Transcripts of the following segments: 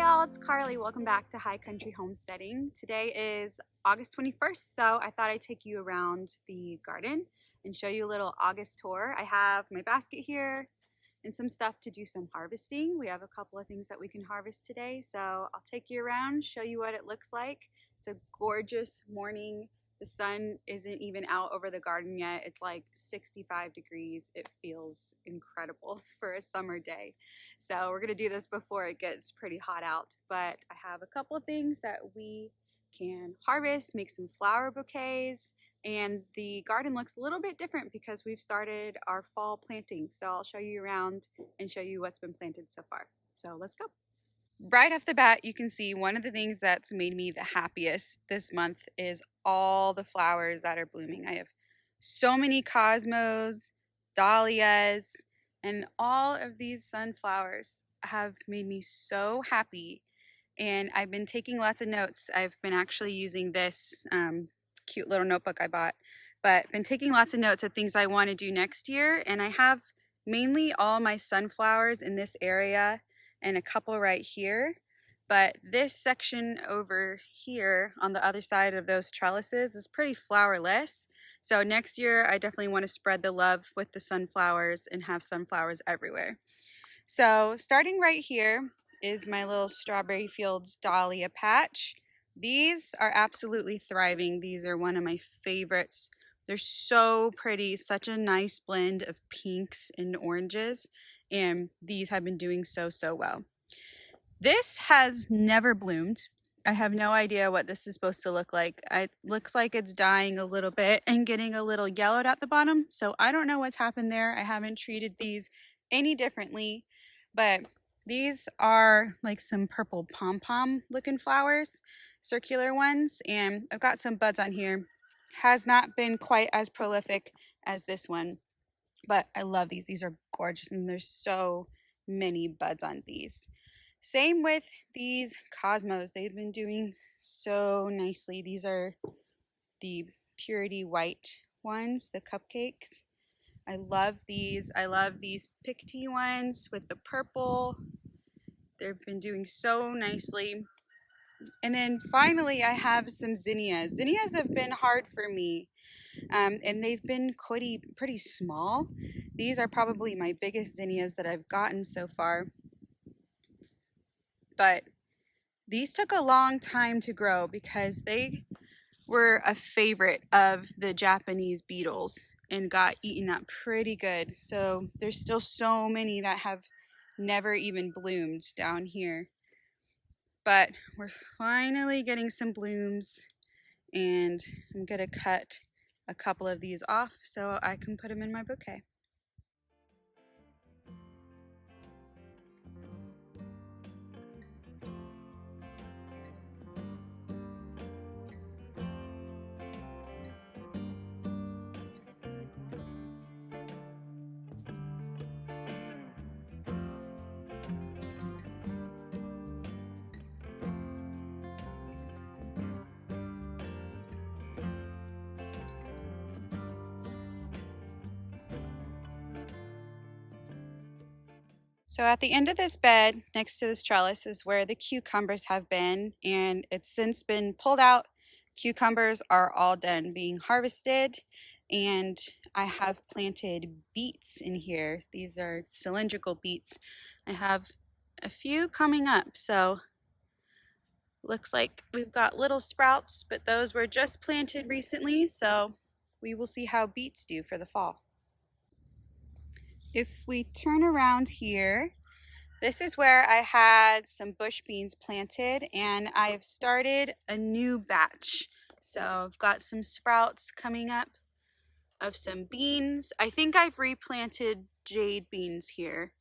y'all, it's Carly. Welcome back to High Country Homesteading. Today is August 21st, so I thought I'd take you around the garden and show you a little August tour. I have my basket here and some stuff to do some harvesting. We have a couple of things that we can harvest today, so I'll take you around, show you what it looks like. It's a gorgeous morning. The sun isn't even out over the garden yet. It's like 65 degrees. It feels incredible for a summer day. So we're gonna do this before it gets pretty hot out. But I have a couple of things that we can harvest, make some flower bouquets, and the garden looks a little bit different because we've started our fall planting. So I'll show you around and show you what's been planted so far. So let's go. Right off the bat, you can see one of the things that's made me the happiest this month is all the flowers that are blooming. I have so many cosmos, dahlias, and all of these sunflowers have made me so happy. And I've been taking lots of notes. I've been actually using this cute little notebook I bought, but been taking lots of notes of things I want to do next year. And I have mainly all my sunflowers in this area and a couple right here, but this section over here on the other side of those trellises is pretty flowerless. So next year I definitely want to spread the love with the sunflowers and have sunflowers everywhere. So starting right here is my little Strawberry Fields dahlia patch. These are absolutely thriving. These are one of my favorites. They're so pretty, such a nice blend of pinks and oranges, and these have been doing so well. This has never bloomed. I have no idea what this is supposed to look like. It looks like it's dying a little bit and getting a little yellowed at the bottom, so I don't know what's happened there. I haven't treated these any differently, but these are like some purple pom-pom looking flowers, circular ones, and I've got some buds on here. Has not been quite as prolific as this one, but I love these. These are gorgeous, and there's so many buds on these. Same with these cosmos. They've been doing so nicely. These are the purity white ones, the cupcakes. I love these. I love these picty ones with the purple. They've been doing so nicely. And then finally I have some zinnias. Zinnias have been hard for me. And they've been pretty small. These are probably my biggest zinnias that I've gotten so far. But these took a long time to grow because they were a favorite of the Japanese beetles and got eaten up pretty good. So there's still so many that have never even bloomed down here. But we're finally getting some blooms, and I'm gonna cut a couple of these off so I can put them in my bouquet. So at the end of this bed, next to this trellis, is where the cucumbers have been, and it's since been pulled out. Cucumbers are all done being harvested, and I have planted beets in here. These are cylindrical beets. I have a few coming up, so looks like we've got little sprouts, but those were just planted recently, so we will see how beets do for the fall. If we turn around here, this is where I had some bush beans planted, and I've started a new batch. So I've got some sprouts coming up of some beans. I think I've replanted jade beans here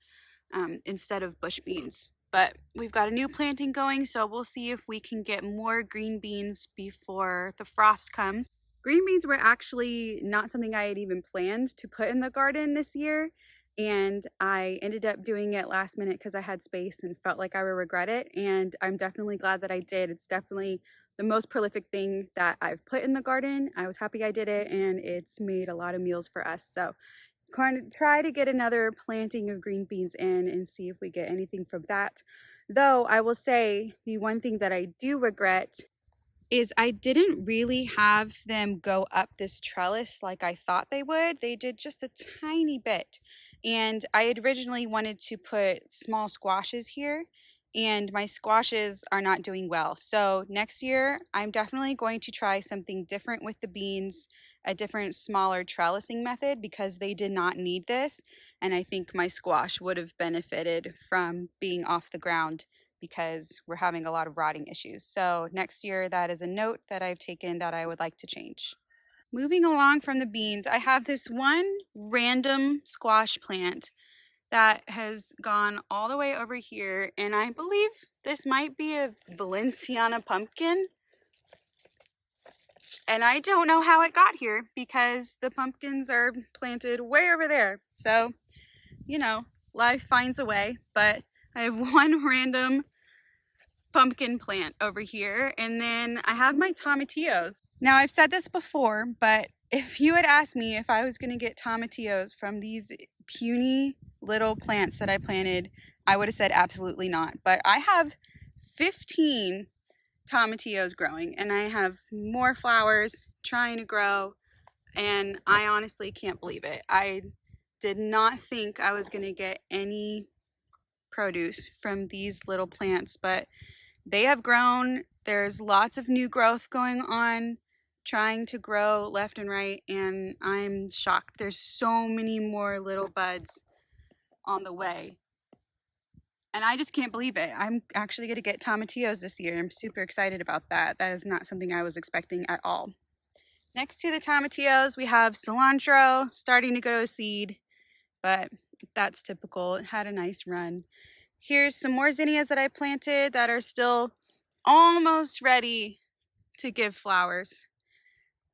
instead of bush beans. But we've got a new planting going, so we'll see if we can get more green beans before the frost comes. Green beans were actually not something I had even planned to put in the garden this year, and I ended up doing it last minute because I had space and felt like I would regret it, and I'm definitely glad that I did. It's definitely the most prolific thing that I've put in the garden. I was happy I did it, and it's made a lot of meals for us. So try to get another planting of green beans in and see if we get anything from that. Though I will say the one thing that I do regret is I didn't really have them go up this trellis like I thought they would. They did just a tiny bit. And I had originally wanted to put small squashes here, and my squashes are not doing well. So next year, I'm definitely going to try something different with the beans, a different smaller trellising method, because they did not need this. And I think my squash would have benefited from being off the ground because we're having a lot of rotting issues. So next year, that is a note that I've taken that I would like to change. Moving along from the beans, I have this one random squash plant that has gone all the way over here, and I believe this might be a Valenciana pumpkin. And I don't know how it got here because the pumpkins are planted way over there. So, you know, life finds a way, but I have one random pumpkin plant over here, and then I have my tomatillos. Now, I've said this before, but if you had asked me if I was going to get tomatillos from these puny little plants that I planted, I would have said absolutely not. But I have 15 tomatillos growing, and I have more flowers trying to grow, and I honestly can't believe it. I did not think I was going to get any produce from these little plants, but they have grown. There's lots of new growth going on, trying to grow left and right, and I'm shocked. There's so many more little buds on the way, and I just can't believe it. I'm actually going to get tomatillos this year. I'm super excited about that. That is not something I was expecting at all. Next to the tomatillos, we have cilantro starting to go to seed, but that's typical. It had a nice run. Here's some more zinnias that I planted that are still almost ready to give flowers.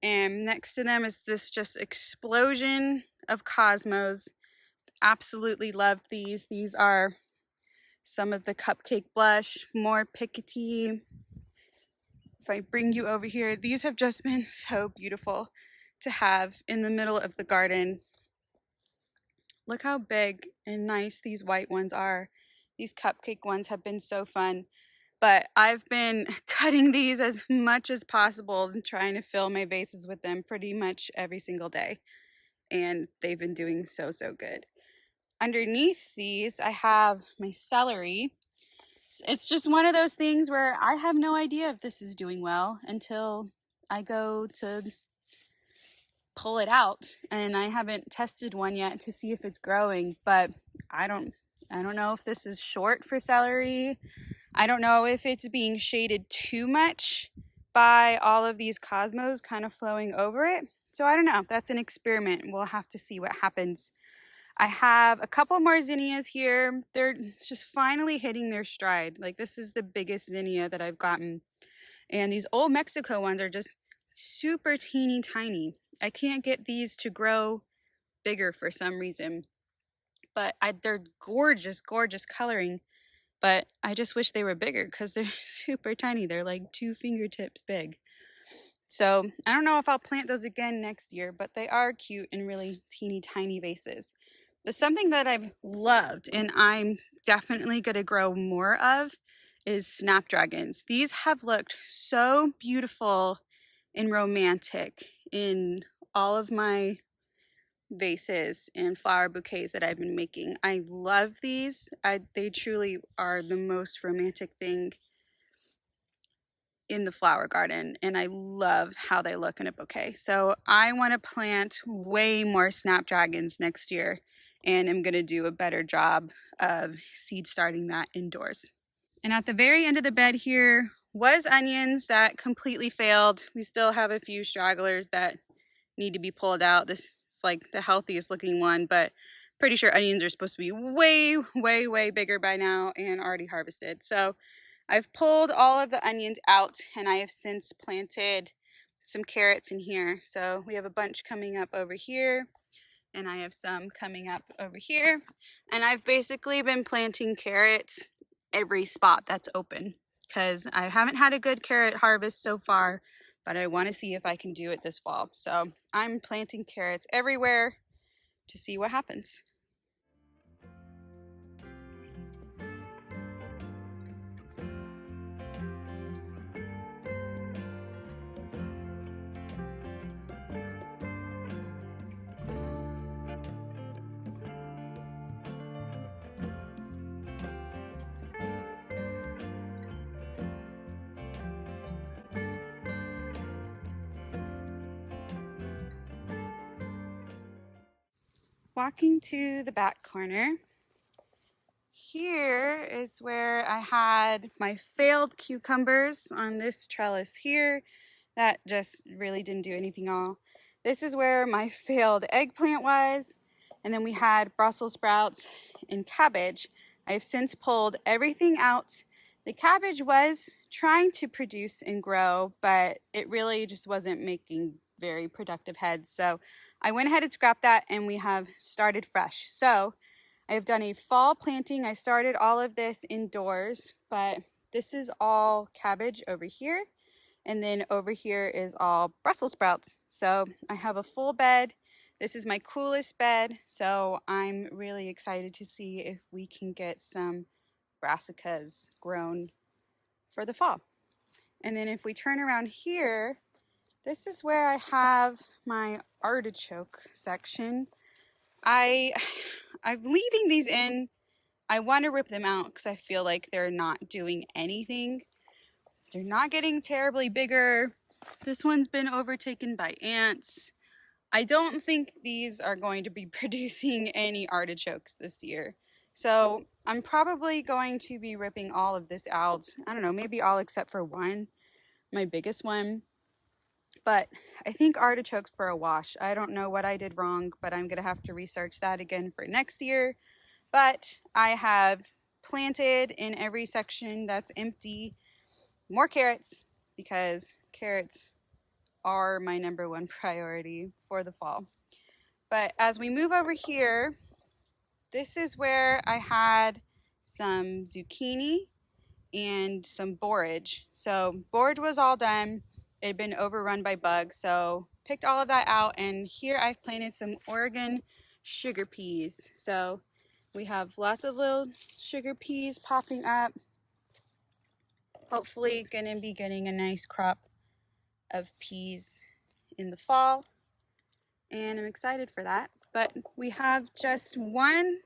And next to them is this just explosion of cosmos. Absolutely love these. These are some of the cupcake blush, more pickety. If I bring you over here, these have just been so beautiful to have in the middle of the garden. Look how big and nice these white ones are. These cupcake ones have been so fun. But I've been cutting these as much as possible and trying to fill my vases with them pretty much every single day. And they've been doing so, so good. Underneath these, I have my celery. It's just one of those things where I have no idea if this is doing well until I go to pull it out. And I haven't tested one yet to see if it's growing, but I don't know if this is short for celery. I don't know if it's being shaded too much by all of these cosmos kind of flowing over it. So I don't know. That's an experiment. We'll have to see what happens. I have a couple more zinnias here. They're just finally hitting their stride. Like, this is the biggest zinnia that I've gotten. And these old Mexico ones are just super teeny tiny. I can't get these to grow bigger for some reason. But they're gorgeous, gorgeous coloring. But I just wish they were bigger because they're super tiny. They're like 2 fingertips big. So I don't know if I'll plant those again next year, but they are cute in really teeny tiny vases. But something that I've loved and I'm definitely going to grow more of is snapdragons. These have looked so beautiful and romantic in all of my vases and flower bouquets that I've been making. I love these. They truly are the most romantic thing in the flower garden, and I love how they look in a bouquet. So I want to plant way more snapdragons next year, and I'm going to do a better job of seed starting that indoors. And at the very end of the bed here was onions that completely failed. We still have a few stragglers that need to be pulled out. This is like the healthiest looking one, but pretty sure onions are supposed to be way, way, way bigger by now and already harvested. So I've pulled all of the onions out, and I have since planted some carrots in here. So we have a bunch coming up over here, and I have some coming up over here. And I've basically been planting carrots every spot that's open because I haven't had a good carrot harvest so far, but I want to see if I can do it this fall. So I'm planting carrots everywhere to see what happens. walking to the back corner. Here is where I had my failed cucumbers on this trellis here. That just really didn't do anything all. This is where my failed eggplant was. And then we had Brussels sprouts and cabbage. I've since pulled everything out. The cabbage was trying to produce and grow, but it really just wasn't making very productive heads. So I went ahead and scrapped that, and we have started fresh. So I have done a fall planting. I started all of this indoors, but this is all cabbage over here. And then over here is all Brussels sprouts. So I have a full bed. This is my coolest bed. So I'm really excited to see if we can get some brassicas grown for the fall. And then if we turn around here, this is where I have my artichoke section. I'm leaving these in. I want to rip them out because I feel like they're not doing anything. They're not getting terribly bigger. This one's been overtaken by ants. I don't think these are going to be producing any artichokes this year. So I'm probably going to be ripping all of this out. I don't know, maybe all except for one, my biggest one. But I think artichokes for a wash. I don't know what I did wrong, but I'm gonna have to research that again for next year. But I have planted in every section that's empty more carrots, because carrots are my #1 priority for the fall. But as we move over here, this is where I had some zucchini and some borage. So borage was all done. It had been overrun by bugs, so picked all of that out, and here I've planted some Oregon sugar peas. So we have lots of little sugar peas popping up. Hopefully gonna be getting a nice crop of peas in the fall, and I'm excited for that. But we have just one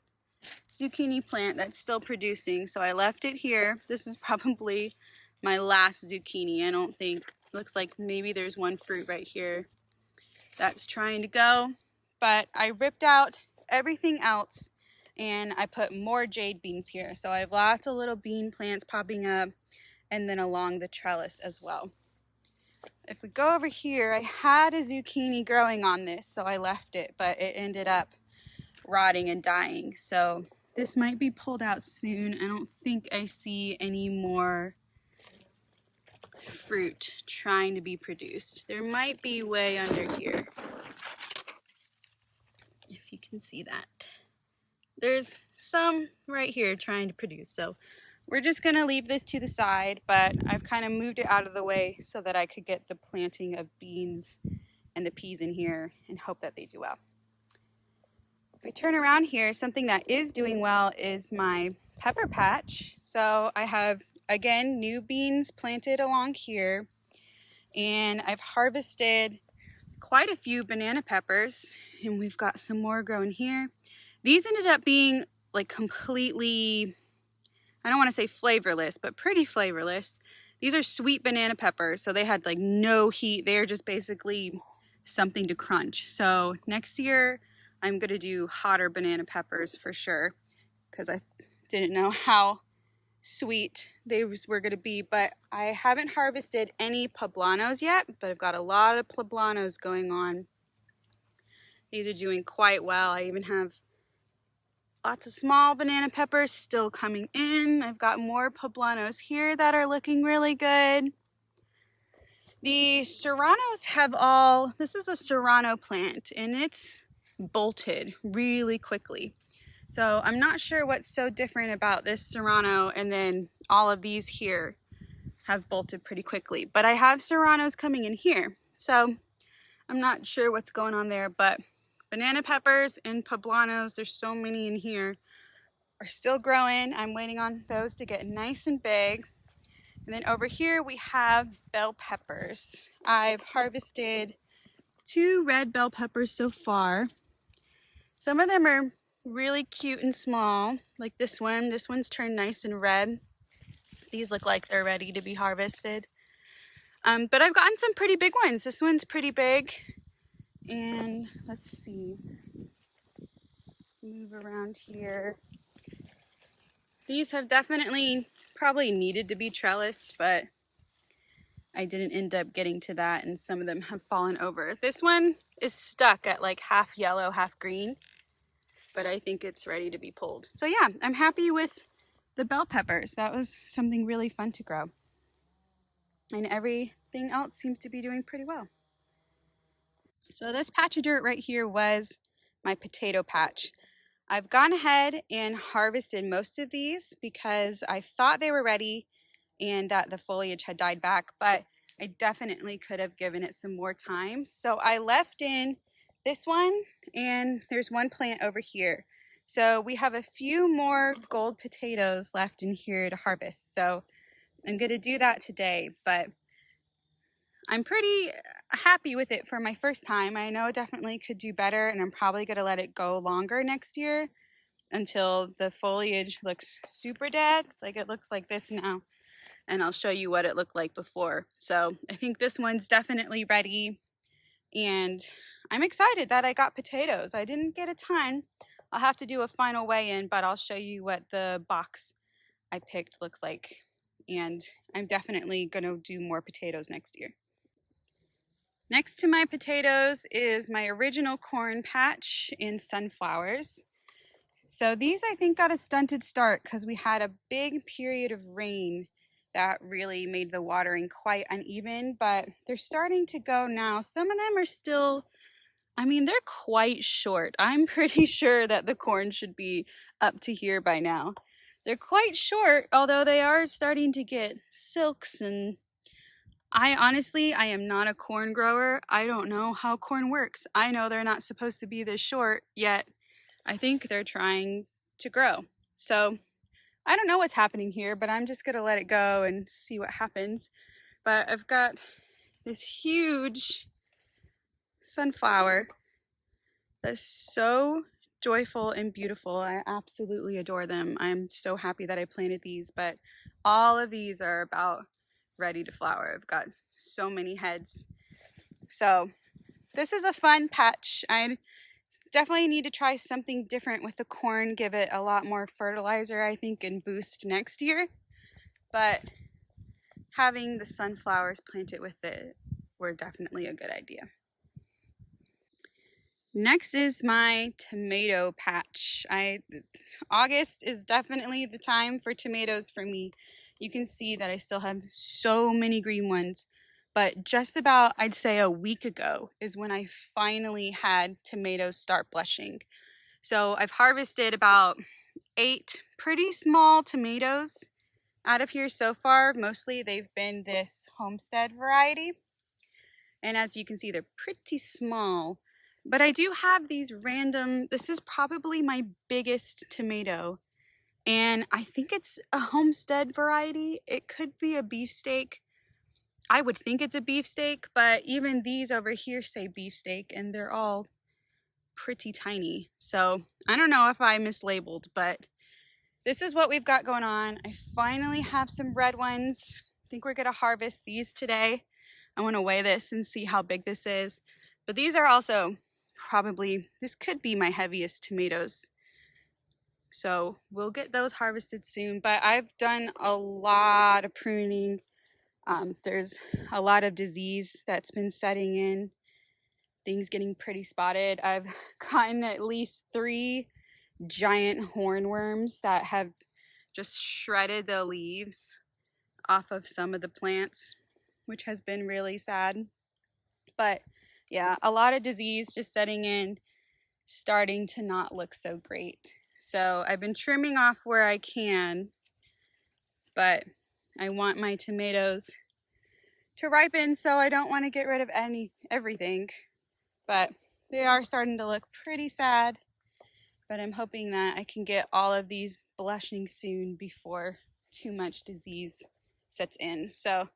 zucchini plant that's still producing, so I left it here. This is probably my last zucchini. I don't think, looks like maybe there's one fruit right here that's trying to go, but I ripped out everything else and I put more jade beans here. So I have lots of little bean plants popping up, and then along the trellis as well. If we go over here, I had a zucchini growing on this, so I left it, but it ended up rotting and dying. So this might be pulled out soon. I don't think I see any more fruit trying to be produced. There might be way under here, if you can see that. There's some right here trying to produce, so we're just gonna leave this to the side, but I've kind of moved it out of the way so that I could get the planting of beans and the peas in here and hope that they do well. If we turn around here, something that is doing well is my pepper patch. So I have, again, new beans planted along here, and I've harvested quite a few banana peppers, and we've got some more growing here. These ended up being like completely, I don't want to say flavorless, but pretty flavorless. These are sweet banana peppers, so they had like no heat. They're just basically something to crunch. So next year I'm gonna do hotter banana peppers for sure, because I didn't know how sweet they were gonna be. But I haven't harvested any poblanos yet, but I've got a lot of poblanos going on. These are doing quite well. I even have lots of small banana peppers still coming in. I've got more poblanos here that are looking really good. The serranos have all, this is a serrano plant, and it's bolted really quickly. So I'm not sure what's so different about this serrano, and then all of these here have bolted pretty quickly. But I have serranos coming in here, so I'm not sure what's going on there, but banana peppers and poblanos, there's so many in here, are still growing. I'm waiting on those to get nice and big. And then over here we have bell peppers. I've harvested 2 red bell peppers so far. Some of them are really cute and small, like this one. This one's turned nice and red. These look like they're ready to be harvested. But I've gotten some pretty big ones. This one's pretty big. And let's see. Move around here. These have definitely probably needed to be trellised, but I didn't end up getting to that, and some of them have fallen over. This one is stuck at like half yellow, half green, but I think it's ready to be pulled. So yeah, I'm happy with the bell peppers. That was something really fun to grow. And everything else seems to be doing pretty well. So this patch of dirt right here was my potato patch. I've gone ahead and harvested most of these because I thought they were ready and that the foliage had died back, but I definitely could have given it some more time. So I left in this one, and there's one plant over here. So we have a few more gold potatoes left in here to harvest. So I'm gonna do that today, but I'm pretty happy with it for my first time. I know it definitely could do better, and I'm probably gonna let it go longer next year until the foliage looks super dead, like it looks like this now. And I'll show you what it looked like before. So I think this one's definitely ready, and I'm excited that I got potatoes. I didn't get a ton. I'll have to do a final weigh-in, but I'll show you what the box I picked looks like. And I'm definitely gonna do more potatoes next year. Next to my potatoes is my original corn patch and sunflowers. So these I think got a stunted start because we had a big period of rain that really made the watering quite uneven, but they're starting to go now. Some of them are still, I mean, they're quite short. I'm pretty sure that the corn should be up to here by now. They're quite short, although they are starting to get silks, and I am not a corn grower. I don't know how corn works. I know they're not supposed to be this short, yet I think they're trying to grow. So I don't know what's happening here, but I'm just gonna let it go and see what happens. But I've got this huge sunflower that's so joyful and beautiful. I absolutely adore them. I'm so happy that I planted these, but all of these are about ready to flower. I've got so many heads. So this is a fun patch. I definitely need to try something different with the corn, give it a lot more fertilizer, I think, and boost next year. But having the sunflowers planted with it were definitely a good idea. Next is my tomato patch. August is definitely the time for tomatoes for me. You can see that I still have so many green ones, but just about, I'd say a week ago is when I finally had tomatoes start blushing. So I've harvested about 8 pretty small tomatoes out of here so far. Mostly they've been this Homestead variety. And as you can see, they're pretty small. But I do have these random, this is probably my biggest tomato. And I think it's a Homestead variety. It could be a beefsteak. I would think it's a beefsteak, but even these over here say beefsteak, and they're all pretty tiny. So I don't know if I mislabeled, but this is what we've got going on. I finally have some red ones. I think we're gonna harvest these today. I wanna weigh this and see how big this is. But these are also probably, this could be my heaviest tomatoes. So we'll get those harvested soon, but I've done a lot of pruning. There's a lot of disease that's been setting in, things getting pretty spotted. I've gotten at least 3 giant hornworms that have just shredded the leaves off of some of the plants, which has been really sad. But yeah, a lot of disease just setting in, starting to not look so great. So I've been trimming off where I can, but I want my tomatoes to ripen, so I don't want to get rid of everything. But they are starting to look pretty sad, but I'm hoping that I can get all of these blushing soon before too much disease sets in. So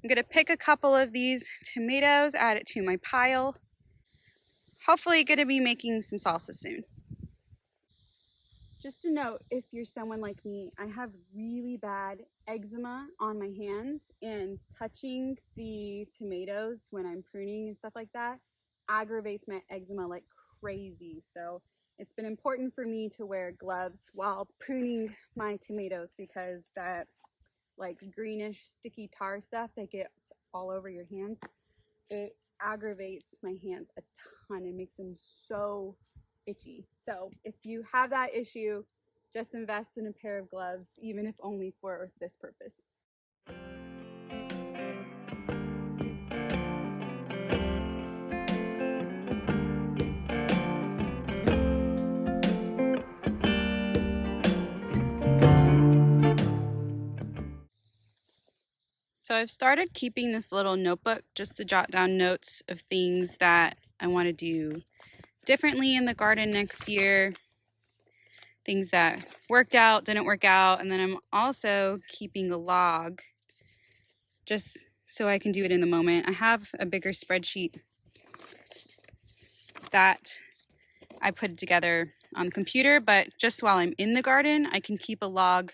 I'm gonna pick a couple of these tomatoes, add it to my pile. Hopefully gonna be making some salsa soon. Just a note, if you're someone like me, I have really bad eczema on my hands, and touching the tomatoes when I'm pruning and stuff like that aggravates my eczema like crazy. So it's been important for me to wear gloves while pruning my tomatoes because that like greenish sticky tar stuff that gets all over your hands, it aggravates my hands a ton and makes them so itchy. So if you have that issue, just invest in a pair of gloves, even if only for this purpose. So I've started keeping this little notebook just to jot down notes of things that I want to do differently in the garden next year, things that worked out, didn't work out, and then I'm also keeping a log just so I can do it in the moment. I have a bigger spreadsheet that I put together on the computer, but just while I'm in the garden, I can keep a log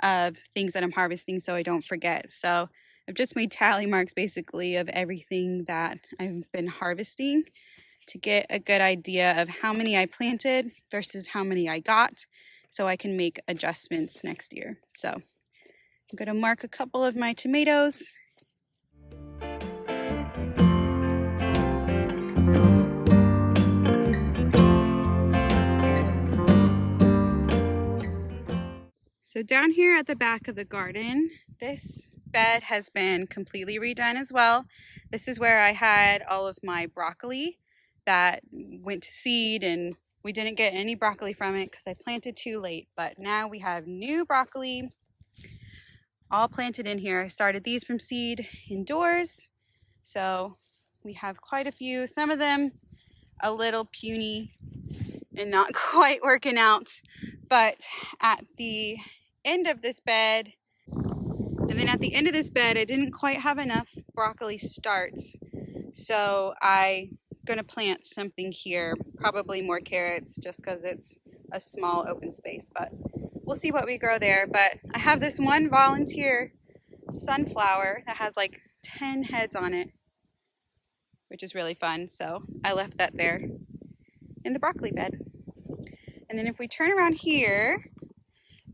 of things that I'm harvesting so I don't forget. So I've just made tally marks basically of everything that I've been harvesting to get a good idea of how many I planted versus how many I got, so I can make adjustments next year. So I'm going to mark a couple of my tomatoes. So down here at the back of the garden, this bed has been completely redone as well. This is where I had all of my broccoli that went to seed, and we didn't get any broccoli from it because I planted too late. But now we have new broccoli all planted in here. I started these from seed indoors, so we have quite a few. Some of them a little puny and not quite working out, but at the end of this bed, and then at the end of this bed, I didn't quite have enough broccoli starts, so I'm gonna plant something here, probably more carrots, just because it's a small open space, but we'll see what we grow there. But I have this one volunteer sunflower that has like 10 heads on it, which is really fun, so I left that there in the broccoli bed. And then if we turn around here,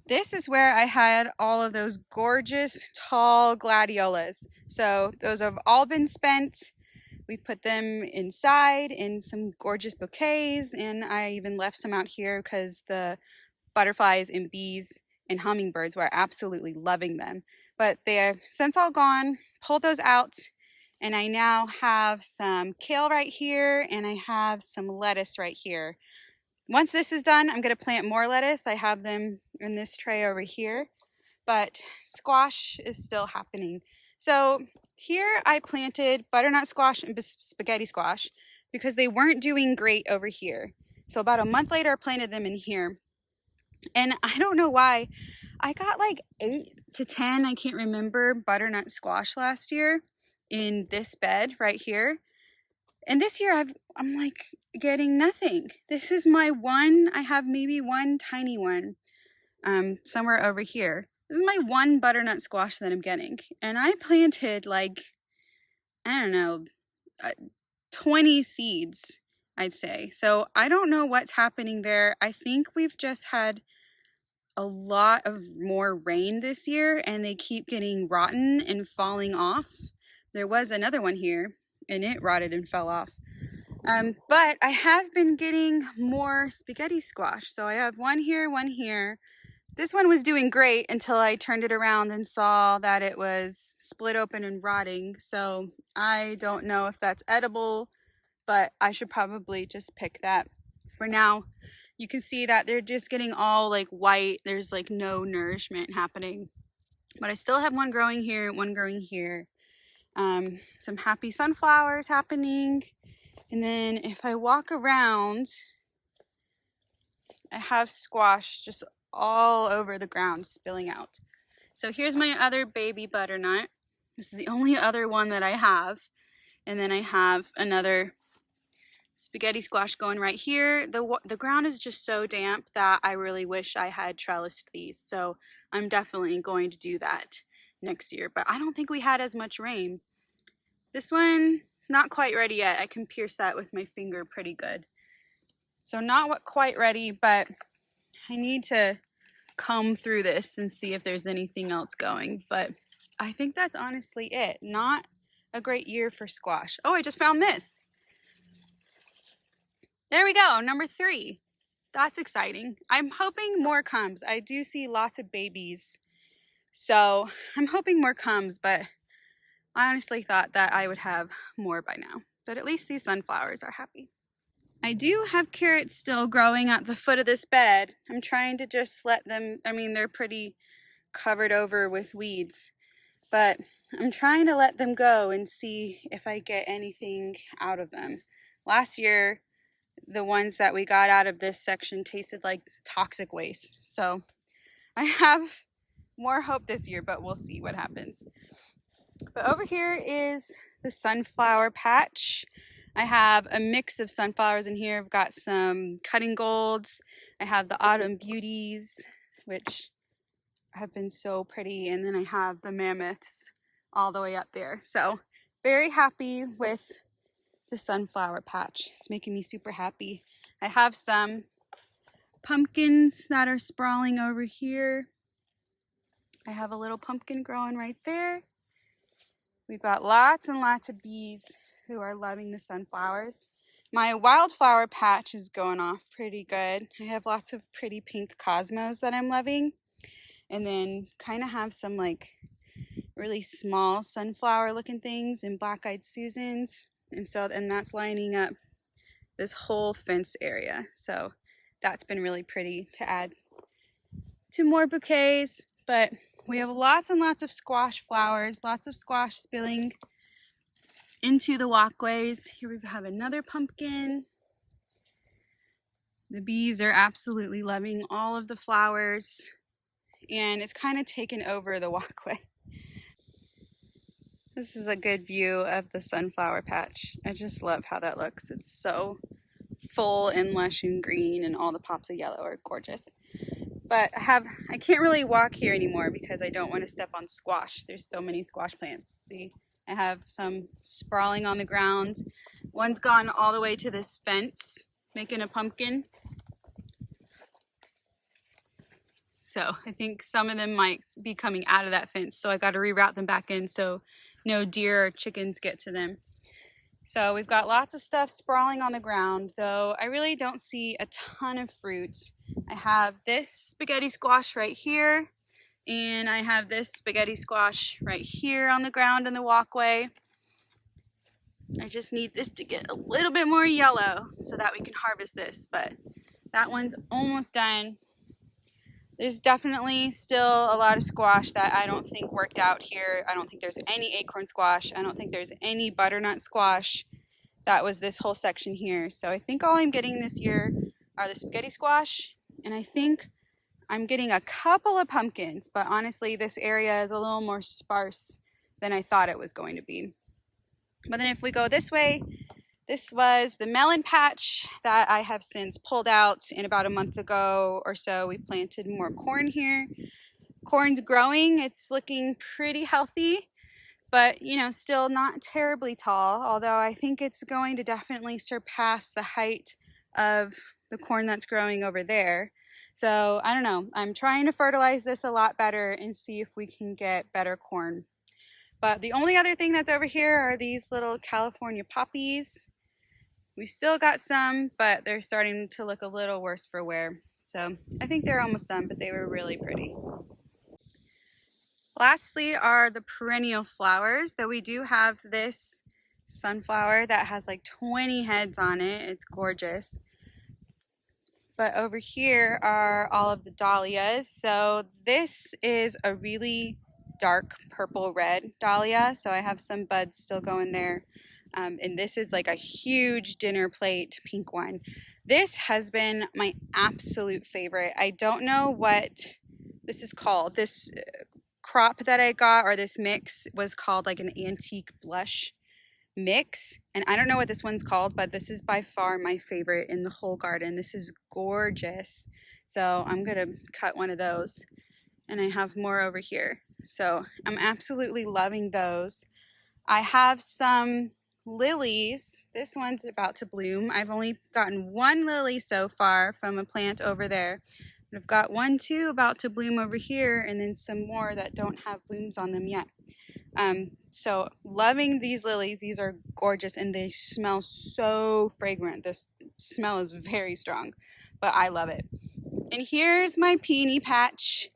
this is where I had all of those gorgeous tall gladiolas. So those have all been spent. We put them inside in some gorgeous bouquets, and I even left some out here because the butterflies and bees and hummingbirds were absolutely loving them. But they have since all gone, pulled those out, and I now have some kale right here, and I have some lettuce right here. Once this is done, I'm going to plant more lettuce. I have them in this tray over here, but squash is still happening. So here I planted butternut squash and spaghetti squash because they weren't doing great over here. So about a month later, I planted them in here. And I don't know why, I got like 8 to 10, I can't remember, butternut squash last year in this bed right here. And this year I'm like getting nothing. This is my one. I have maybe one tiny one somewhere over here. This is my one butternut squash that I'm getting. And I planted like, I don't know, 20 seeds, I'd say. So I don't know what's happening there. I think we've just had a lot of more rain this year and they keep getting rotten and falling off. There was another one here and it rotted and fell off. But I have been getting more spaghetti squash. So I have one here, one here. This one was doing great until I turned it around and saw that it was split open and rotting. So I don't know if that's edible, but I should probably just pick that. For now, you can see that they're just getting all like white. There's like no nourishment happening. But I still have one growing here, one growing here. Some happy sunflowers happening. And then if I walk around, I have squash just all over the ground spilling out. So here's my other baby butternut. This is the only other one that I have. And then I have another spaghetti squash going right here. The ground is just so damp that I really wish I had trellised these. So I'm definitely going to do that next year. But I don't think we had as much rain. This one, not quite ready yet. I can pierce that with my finger pretty good. So not quite ready, but I need to comb through this and see if there's anything else going. But I think that's honestly it. Not a great year for squash. Oh, I just found this. There we go, number 3. That's exciting. I'm hoping more comes. I do see lots of babies, so I'm hoping more comes, but I honestly thought that I would have more by now. But at least these sunflowers are happy. I do have carrots still growing at the foot of this bed. I'm trying to just let them, I mean, they're pretty covered over with weeds, but I'm trying to let them go and see if I get anything out of them. Last year, the ones that we got out of this section tasted like toxic waste. So I have more hope this year, but we'll see what happens. But over here is the sunflower patch. I have a mix of sunflowers in here. I've got some cutting golds. I have the autumn beauties, which have been so pretty. And then I have the mammoths all the way up there. So very happy with the sunflower patch. It's making me super happy. I have some pumpkins that are sprawling over here. I have a little pumpkin growing right there. We've got lots and lots of bees who are loving the sunflowers. My wildflower patch is going off pretty good. I have lots of pretty pink cosmos that I'm loving. And then kind of have some like really small sunflower looking things and black-eyed Susans. And that's lining up this whole fence area. So that's been really pretty to add to more bouquets. But we have lots and lots of squash flowers, lots of squash spilling into the walkways. Here we have another pumpkin. The bees are absolutely loving all of the flowers, and it's kind of taken over the walkway. This is a good view of the sunflower patch. I just love how that looks. It's so full and lush and green, and all the pops of yellow are gorgeous. But I can't really walk here anymore because I don't want to step on squash. There's so many squash plants. See, I have some sprawling on the ground. One's gone all the way to this fence, making a pumpkin. So I think some of them might be coming out of that fence. So I got to reroute them back in so no deer or chickens get to them. So we've got lots of stuff sprawling on the ground, though I really don't see a ton of fruit. I have this spaghetti squash right here, and I have this spaghetti squash right here on the ground in the walkway. I just need this to get a little bit more yellow so that we can harvest this, but that one's almost done. There's definitely still a lot of squash that I don't think worked out here. I don't think there's any acorn squash. I don't think there's any butternut squash. That was this whole section here. So I think all I'm getting this year are the spaghetti squash, and I think I'm getting a couple of pumpkins, but honestly, this area is a little more sparse than I thought it was going to be. But then if we go this way, this was the melon patch that I have since pulled out, and about a month ago or so we planted more corn here. Corn's growing, it's looking pretty healthy, but you know, still not terribly tall, although I think it's going to definitely surpass the height of the corn that's growing over there. So I don't know, I'm trying to fertilize this a lot better and see if we can get better corn. But the only other thing that's over here are these little California poppies. We've still got some, but they're starting to look a little worse for wear. So I think they're almost done, but they were really pretty. Lastly are the perennial flowers, though we do have this sunflower that has like 20 heads on it. It's gorgeous. But over here are all of the dahlias. So this is a really dark purple red dahlia. So I have some buds still going there. And this is like a huge dinner plate pink one. This has been my absolute favorite. I don't know what this is called. This crop that I got, or this mix, was called like an antique blush mix, and I don't know what this one's called, but this is by far my favorite in the whole garden. This is gorgeous. So I'm gonna cut one of those, and I have more over here. So I'm absolutely loving those. I have some lilies. This one's about to bloom. I've only gotten one lily so far from a plant over there. I've got one too about to bloom over here, and then some more that don't have blooms on them yet. So loving these lilies. These are gorgeous and they smell so fragrant. This smell is very strong, but I love it. And here's my peony patch.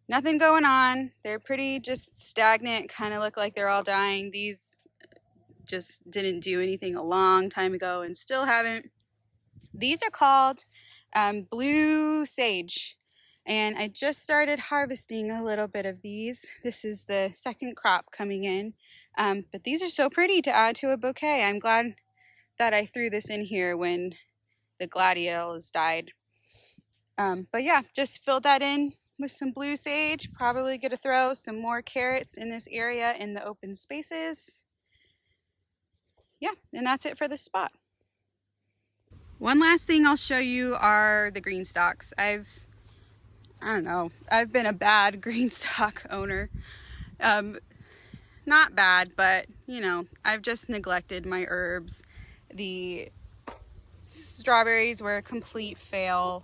Nothing going on. They're pretty just stagnant, kind of look like they're all dying. These just didn't do anything a long time ago and still haven't. These are called blue sage. And I just started harvesting a little bit of these. This is the second crop coming in. But these are so pretty to add to a bouquet. I'm glad that I threw this in here when the gladiolus died. But yeah, just filled that in with some blue sage. Probably gonna throw some more carrots in this area in the open spaces. Yeah, and that's it for this spot. One last thing I'll show you are the green stalks. I've been a bad green stalk owner. Not bad, but you know, I've just neglected my herbs. The strawberries were a complete fail.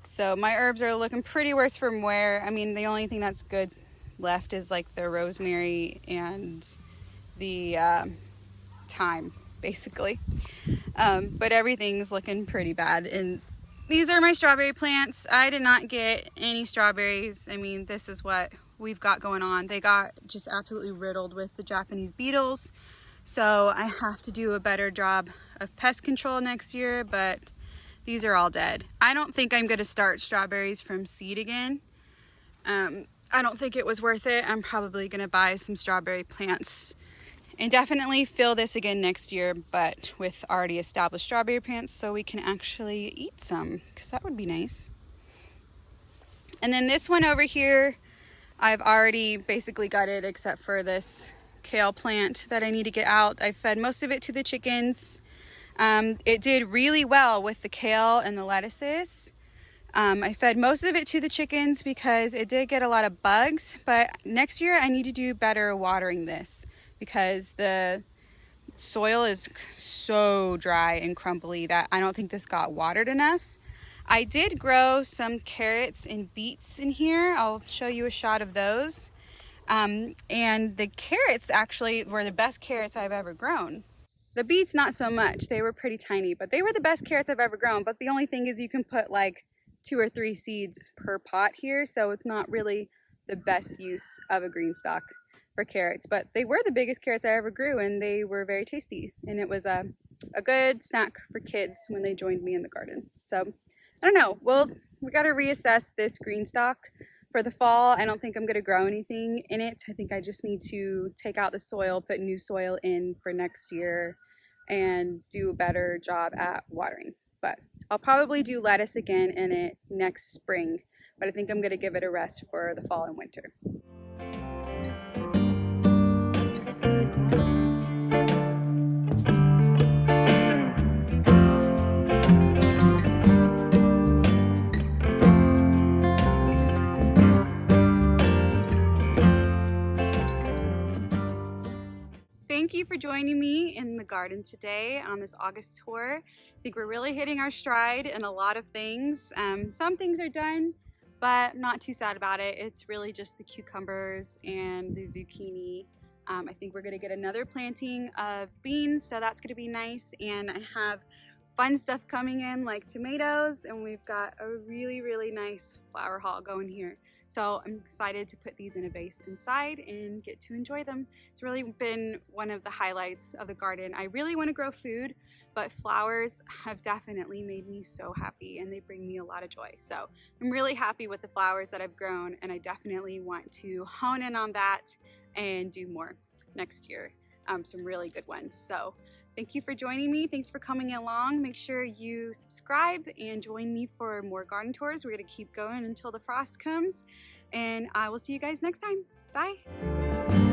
So my herbs are looking pretty worse from wear. I mean, the only thing that's good left is like the rosemary and the thyme, basically. But everything's looking pretty bad. And these are my strawberry plants. I did not get any strawberries. I mean, this is what we've got going on. They got just absolutely riddled with the Japanese beetles. So I have to do a better job of pest control next year, but these are all dead. I don't think I'm gonna start strawberries from seed again. I don't think it was worth it. I'm probably gonna buy some strawberry plants and definitely fill this again next year, but with already established strawberry plants so we can actually eat some, because that would be nice. And then this one over here, I've already basically gutted except for this kale plant that I need to get out. I fed most of it to the chickens. It did really well with the kale and the lettuces. I fed most of it to the chickens because it did get a lot of bugs, but next year I need to do better watering this because the soil is so dry and crumbly that I don't think this got watered enough. I did grow some carrots and beets in here. I'll show you a shot of those. And the carrots actually were the best carrots I've ever grown. The beets, not so much. They were pretty tiny, but they were the best carrots I've ever grown. But the only thing is you can put like 2 or 3 seeds per pot here, so it's not really the best use of a green stalk for carrots. But they were the biggest carrots I ever grew, and they were very tasty. And it was a good snack for kids when they joined me in the garden. So I don't know. Well, we got to reassess this green stalk for the fall. I don't think I'm going to grow anything in it. I think I just need to take out the soil, put new soil in for next year, and do a better job at watering. But I'll probably do lettuce again in it next spring, but I think I'm going to give it a rest for the fall and winter. Thank you for joining me in the garden today on this August tour. I think we're really hitting our stride in a lot of things. Some things are done, but not too sad about it. It's really just the cucumbers and the zucchini. I think we're gonna get another planting of beans, so that's gonna be nice. And I have fun stuff coming in like tomatoes, and we've got a really, really nice flower haul going here. So I'm excited to put these in a vase inside and get to enjoy them. It's really been one of the highlights of the garden. I really want to grow food, but flowers have definitely made me so happy and they bring me a lot of joy. So I'm really happy with the flowers that I've grown, and I definitely want to hone in on that and do more next year. Some really good ones. So thank you for joining me. Thanks for coming along. Make sure you subscribe and join me for more garden tours. We're going to keep going until the frost comes, and I will see you guys next time. Bye.